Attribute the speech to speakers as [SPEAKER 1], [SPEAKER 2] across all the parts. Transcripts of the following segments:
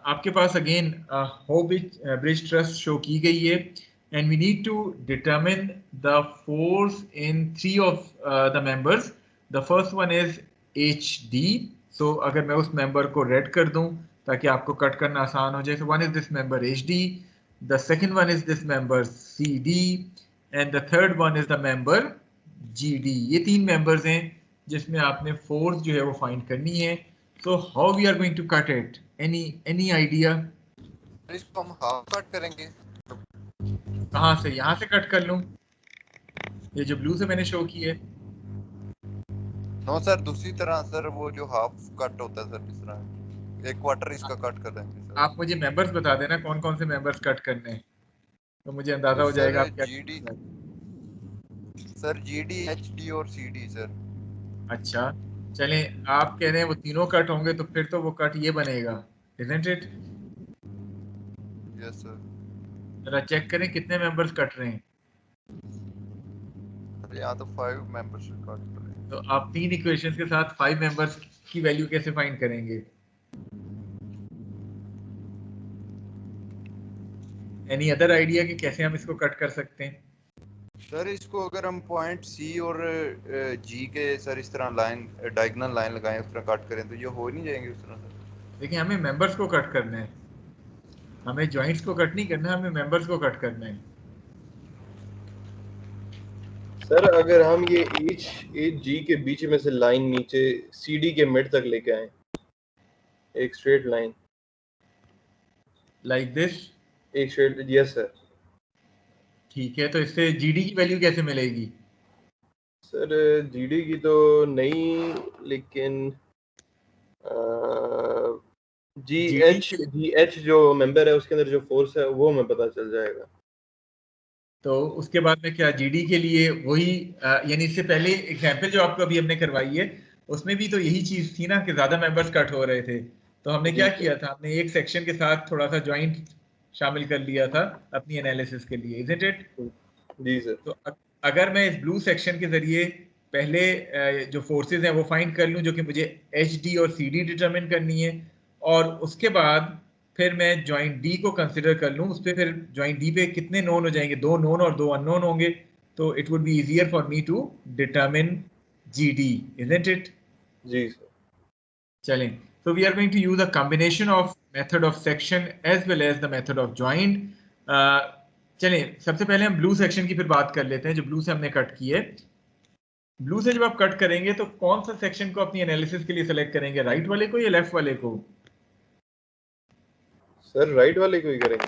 [SPEAKER 1] आपके पास again hope bridge trust show की गई है and we need to determine the force in 3 of the members. The first one is HD. So अगर मैं उस मेंबर को रेड कर दूं ताकि आपको कट करना आसान हो जाए. So one is this member HD, the second one is this member CD and the third one is the member GD. ये 3 मेंबर्स हैं जिसमें आपने फोर्स जो है वो फाइंड करनी है. So how we are going to cut it? Any idea?
[SPEAKER 2] इसको हम हाफ कट करेंगे.
[SPEAKER 1] कहाँ से? यहाँ से कट कर लूं? ये जो ब्लू से मैंने शो की है.
[SPEAKER 2] नो सर, दूसरी तरह सर, वो जो हाफ कट होता है सर, इस तरह एक क्वार्टर इसका कट कर देंगे सर.
[SPEAKER 1] आप मुझे मेंबर्स बता देना कौन कौन से मेंबर्स कट करने हैं, तो मुझे अंदाजा हो जाएगा आप क्या.
[SPEAKER 2] GD सर, GD, HD और CD सर.
[SPEAKER 1] अच्छा चलें, आप कह रहे हैं वो तीनों कट होंगे तो फिर तो वो कट ये बनेगा, isn't it?
[SPEAKER 2] Yes sir.
[SPEAKER 1] जरा चेक करें कितने मेंबर्स कट रहे हैं.
[SPEAKER 2] यहाँ तो 5 मेंबर्स कट कर रहे हैं.
[SPEAKER 1] तो आप 3 इक्वेशंस के साथ 5 मेंबर्स की वैल्यू कैसे फाइंड करेंगे? एनी अदर आइडिया कि कैसे हम इसको कट कर सकते हैं?
[SPEAKER 2] सर इसको अगर हम पॉइंट C और G के सर इस तरह लाइन, डायगोनल लाइन लगाएं, उस तरह कट करें तो ये हो नहीं जाएंगे उस तरह सर.
[SPEAKER 1] देखिए हमें मेंबर्स को कट करना है, हमें जॉइंट्स को कट नहीं करना, हमें मेंबर्स को कट करना है.
[SPEAKER 3] सर अगर हम ये HG के बीच में से लाइन नीचे CD के मिड तक लेके आए, एक स्ट्रेट लाइन
[SPEAKER 1] लाइक दिस,
[SPEAKER 3] एक स्ट्रेट. Yes sir.
[SPEAKER 1] ठीक है, तो इससे GD की वैल्यू कैसे मिलेगी?
[SPEAKER 3] सर GD की तो नहीं, लेकिन GH जो मेंबर है उसके अंदर जो फोर्स है वो हमें पता चल जाएगा.
[SPEAKER 1] तो उसके बाद में क्या GD के लिए वही यानी इससे पहले एग्जांपल जो आपको अभी हमने करवाई है उसमें भी तो यही चीज थी ना कि ज्यादा मेंबर्स कट हो रहे थे, तो हमने क्या किया था, हमने एक सेक्शन के साथ थोड़ा सा जॉइंट शामिल कर लिया था अपनी एनालिसिस के लिए, इजंट इट?
[SPEAKER 3] जी सर.
[SPEAKER 1] तो अगर मैं इस ब्लू सेक्शन के जरिए पहले जो फोर्सेस हैं वो फाइंड कर लूं जो कि मुझे HD और CD डिटरमिन करनी है, और उसके बाद फिर मैं जॉइंट D को कंसिडर कर लूं, उस पे फिर जॉइंट D पे कितने नोन हो जाएंगे, 2 नोन और 2 अननोन होंगे, तो it would be easier for me to determine GD, isn't it?
[SPEAKER 3] जी सर.
[SPEAKER 1] चलें, so we are going to use a combination of method of section as well as the method of joint. चलें, सबसे पहले हम blue section की फिर बात कर लेते हैं जो ब्लू से हमने कट की है. ब्लू से जब आप कट करेंगे तो कौन सा सेक्शन को अपनी एनालिसिस के लिए सेलेक्ट करेंगे, राइट वाले को या लेफ्ट वाले को?
[SPEAKER 3] सर राइट वाले को ही करेंगे.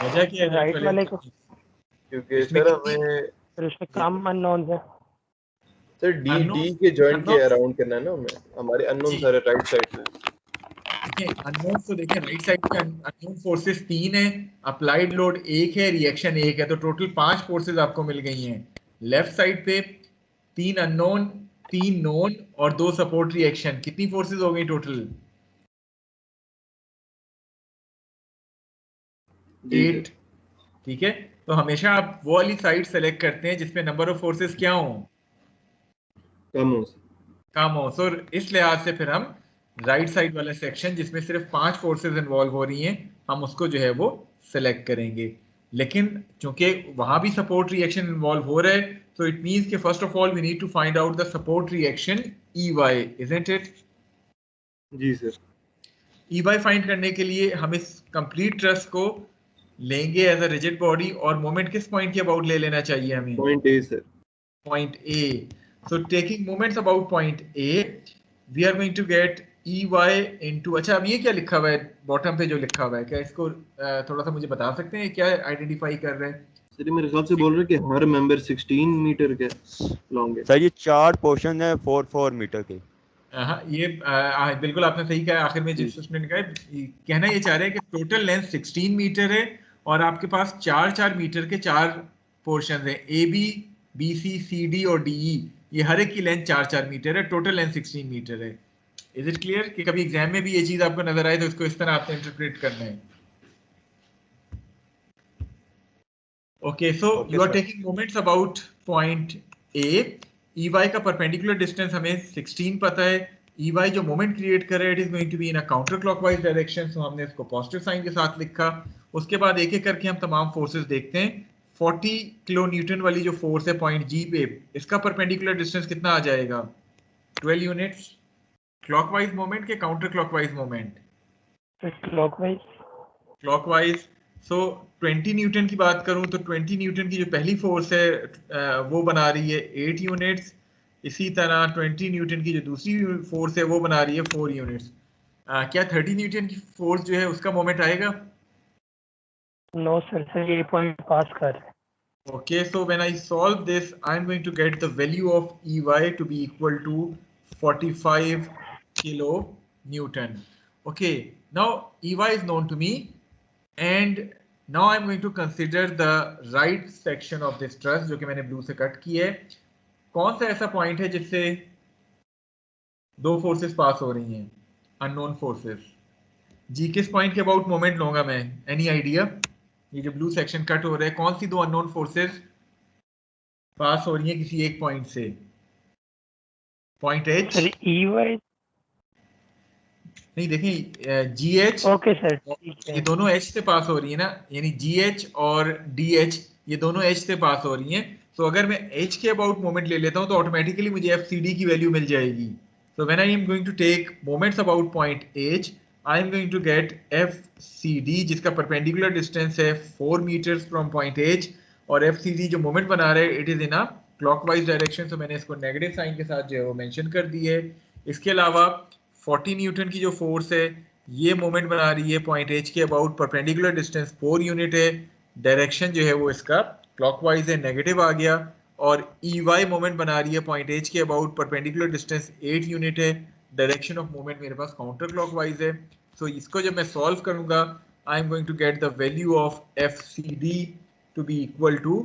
[SPEAKER 1] वजह क्या है
[SPEAKER 4] राइट वाले को?
[SPEAKER 3] क्योंकि सर हमें
[SPEAKER 4] फिर उसमें कम अननोन है.
[SPEAKER 3] सर D के जॉइंट के अराउंड करना है ना हमें, हमारे अननोन सारे राइट साइड में.
[SPEAKER 1] देखिए अननोन तो देखिए राइट साइड पे अननोन फोर्सेस 3 है, अप्लाइड लोड 1 है, रिएक्शन 1 है, तो टोटल 5 फोर्सेस आपको मिल गई हैं. लेफ्ट साइड पे 3 अननोन, 3 नोन और 2 सपोर्ट रिएक्शन, कितनी फोर्सेस हो गई टोटल? 8. ठीक है, तो हमेशा आप वो वाली साइड सेलेक्ट करते हैं जिसमें नंबर ऑफ फोर्सेस क्या हो, कम हो. सो इस लिहाज से फिर हम राइट साइड वाला सेक्शन जिसमें सिर्फ 5 फोर्सेस इन्वॉल्व हो रही हैं, हम उसको जो है वो सेलेक्ट करेंगे. लेकिन चूंकि वहां भी सपोर्ट रिएक्शन इन्वॉल्व हो रहा है, so it means कि first of all we need to find out the support reaction EY, isn't it?
[SPEAKER 3] जी सर.
[SPEAKER 1] EY फाइंड करने के लिए हम इस कंप्लीट ट्रस को लेंगे एज अ रिजिड बॉडी, और मोमेंट किस पॉइंट के अबाउट ले लेना चाहिए हमें?
[SPEAKER 3] Point A sir.
[SPEAKER 1] Point A. So taking moments about point A, we are going to get EY into, अच्छा अब ये क्या लिखा हुआ है बॉटम पे जो लिखा हुआ है, क्या इसको थोड़ा सा मुझे बता सकते हैं क्या आइडेंटिफाई कर रहे हैं?
[SPEAKER 3] सर मेरे ख्याल से बोल रहे हैं कि हर मेंबर 16 मीटर के लॉन्ग है.
[SPEAKER 5] सर ये 4 पोर्शन है 4 मीटर के.
[SPEAKER 1] हाँ ये बिल्कुल आपने सही कहा. आखिर में जिस स्टूडेंट का कहना ये चाह रहे हैं कि टोटल लेंथ 16 मीटर है और आपके पास 4 मीटर के 4 पोर्शन है, AB, BC, CD और DE, ये हर एक की लेंथ 4 मीटर है, टोटल लेंथ 16 मीटर है. इज इट क्लियर कि कभी एग्जाम में भी ये चीज आपको नजर आए तो इसको इस तरह आपने इंटरप्रेट करना है. Okay, so you are taking moments about point A EY का परपेंडिकुलर डिस्टेंस हमें 16 पता है, EY जो मोमेंट क्रिएट कर रहा है it is going to be in a counter clockwise direction, so हमने इसको पॉजिटिव साइन के साथ लिखा। उसके बाद एक एक करके हम तमाम फोर्सेस देखते हैं। 40 किलो न्यूटन वाली जो फोर्स है पॉइंट जी पे, इसका परपेंडिकुलर डिस्टेंस कितना आ जाएगा? 12 यूनिट्स। क्लॉकवाइज मोमेंट के counter clockwise moment?
[SPEAKER 4] Clockwise.
[SPEAKER 1] Clockwise. So 20 newton की बात करूं तो 20 न्यूटन की जो पहली फोर्स है वो बना रही है 8 यूनिट्स। इसी तरह 20 न्यूटन की जो दूसरी फोर्स है वो बना रही है 4 यूनिट्स। क्या 30 न्यूटन की फोर्स जो है उसका मोमेंट आएगा?
[SPEAKER 4] नो सर, ये पॉइंट पास कर रहे हैं।
[SPEAKER 1] Okay, so when I solve this, I'm going to get the value of EY to be equal to 45 kilo Newton. Okay, now EY is known to me, and now I'm going to consider the right section of this truss जो कि मैंने blue से cut की है। कौन सा ऐसा point है जिससे दो forces pass हो रही हैं, unknown forces? जी किस point के about moment लूंगा मैं? Any idea? ये जो ब्लू सेक्शन कट हो रहा है, कौन सी दो अननोन फोर्सेस पास हो रही हैं किसी एक पॉइंट से? Point H?
[SPEAKER 4] सर EY
[SPEAKER 1] नहीं, देखें GH।
[SPEAKER 4] ओके सर, ठीक है।
[SPEAKER 1] ये दोनों H से पास हो रही है ना, यानी GH और DH ये दोनों H से पास हो रही हैं। तो अगर मैं H के अबाउट मोमेंट ले लेता हूं तो ऑटोमेटिकली मुझे FCD की वैल्यू मिल जाएगी। So when I am going to take moments about point H, I am going to get FCD जिसका परपेंडिकुलर डिस्टेंस है 4 मीटर्स फ्रॉम पॉइंट H, और FCD जो मोमेंट बना रहे हैं it is in a clockwise direction, तो मैंने इसको नेगेटिव साइन के साथ जो है वो मेंशन कर दी है। इसके अलावा 40 न्यूटन की जो फोर्स है ये मोमेंट बना रही है पॉइंट H के अबाउट, परपेंडिकुलर डिस्टेंस 4 यूनिट है, डायरेक्शन जो है वो इसका क्लॉकवाइज है, नेगेटिव आ गया। और EY मोमेंट बना रही है पॉइंट H के अबाउट, परपेंडिकुलर डिस्टेंस 8 यूनिट है, डायरेक्शन ऑफ मूवमेंट मेरे पास काउंटर क्लॉकवाइज है। सो इसको जब मैं सॉल्व करूंगा I am going to get the value of FCD to be equal to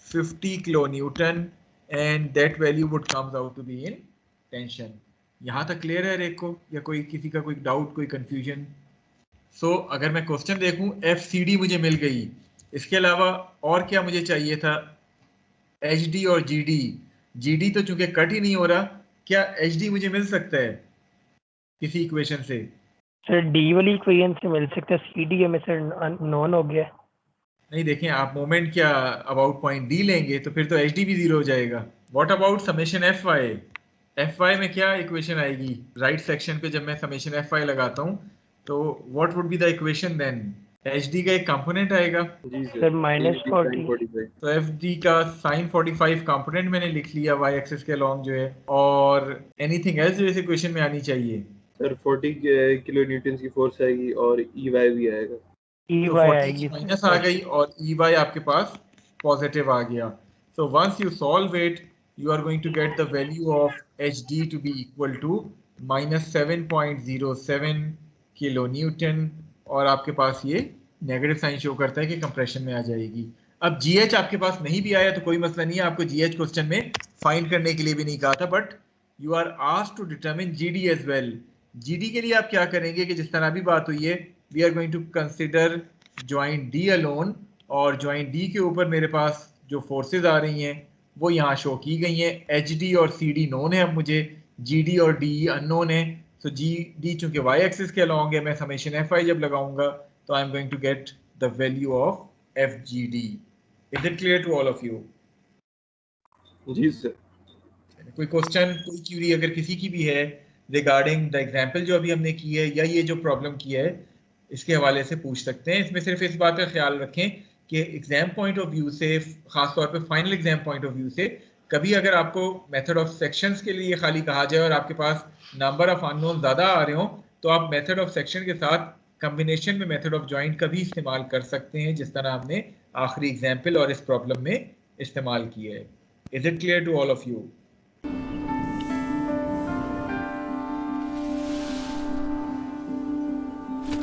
[SPEAKER 1] 50 kilo newton, and that value would comes out to be in tension. यहाँ तक clear है rake को, या कोई किसी का कोई डाउट, कोई कंफ्यूजन? सो अगर मैं क्वेश्चन देखूं FCD मुझे मिल गई, इसके अलावा और क्या मुझे चाहिए था? HD और GD तो चूंकि कट ही नहीं हो रहा, क्या HD मुझे मिल सकता है किसी इक्वेशन से?
[SPEAKER 4] सर डी वाली इक्वेशन से मिल सकता है, CD हमें सर नॉन हो गया।
[SPEAKER 1] नहीं, देखें आप मोमेंट क्या अबाउट पॉइंट D लेंगे तो फिर तो HD भी 0 हो जाएगा। व्हाट अबाउट समेशन FY में क्या इक्वेशन आएगी? राइट सेक्शन पे जब मैं समेशन FY लगाता हूँ तो what would be the equation then? HD का एक कंपोनेंट आएगा
[SPEAKER 3] जी
[SPEAKER 4] सर -40,
[SPEAKER 1] तो FD का sin 45 कंपोनेंट मैंने लिख लिया y एक्सिस के अलोंग जो है। और एनीथिंग एल्स जो इस इक्वेशन में आनी चाहिए?
[SPEAKER 3] सर 40 किलो न्यूटन की फोर्स आएगी और EY भी आएगा।
[SPEAKER 1] तो 40 माइनस आ गई और EY आपके पास पॉजिटिव आ गया। So once you solve it you are going to get the value of HD to be equal to -7.07 kilo Newton, और आपके पास ये नेगेटिव साइन शो करता है कि कंप्रेशन में आ जाएगी। अब GH आपके पास नहीं भी आया तो कोई मसला नहीं है, आपको GH क्वेश्चन में फाइंड करने के लिए भी नहीं कहा था, but you are asked to determine GD as well. GD के लिए आप क्या करेंगे कि जिस तरह अभी बात हुई है, we are going to consider joint D alone, और जॉइंट D के ऊपर मेरे पास जो फोर्सेज आ रही हैं वो यहाँ शो की गई हैं। HD और CD नोन है, अब मुझे GD और DE अननोन है। सो GD चूंकि y एक्सिस के अलोंग है, मैं समेशन FI जब लगाऊंगा तो I am going to get the value of FGD। Is it clear to all of you?
[SPEAKER 3] जी सर।
[SPEAKER 1] कोई क्वेश्चन, कोई क्यूरी अगर किसी की भी है रिगार्डिंग द एग्जाम्पल जो अभी हमने की है या ये जो प्रॉब्लम की है, इसके हवाले से पूछ सकते हैं। इसमें सिर्फ इस बात का ख्याल रखें कि एग्जाम पॉइंट ऑफ व्यू से, खासतौर पे final exam point of view से, कभी अगर आपको मेथड ऑफ सेक्शंस के लिए खाली कहा जाए और आपके पास नंबर ऑफ अननोन ज़्यादा आ रहे हो तो आप मेथड ऑफ सेक्शन के साथ कम्बिनेशन में मेथड ऑफ जॉइंट का भी इस्तेमाल कर सकते हैं, जिस तरह हमने आखिरी एग्जाम्पल और इस प्रॉब्लम में इस्तेमाल किया है। Is it clear to all of you?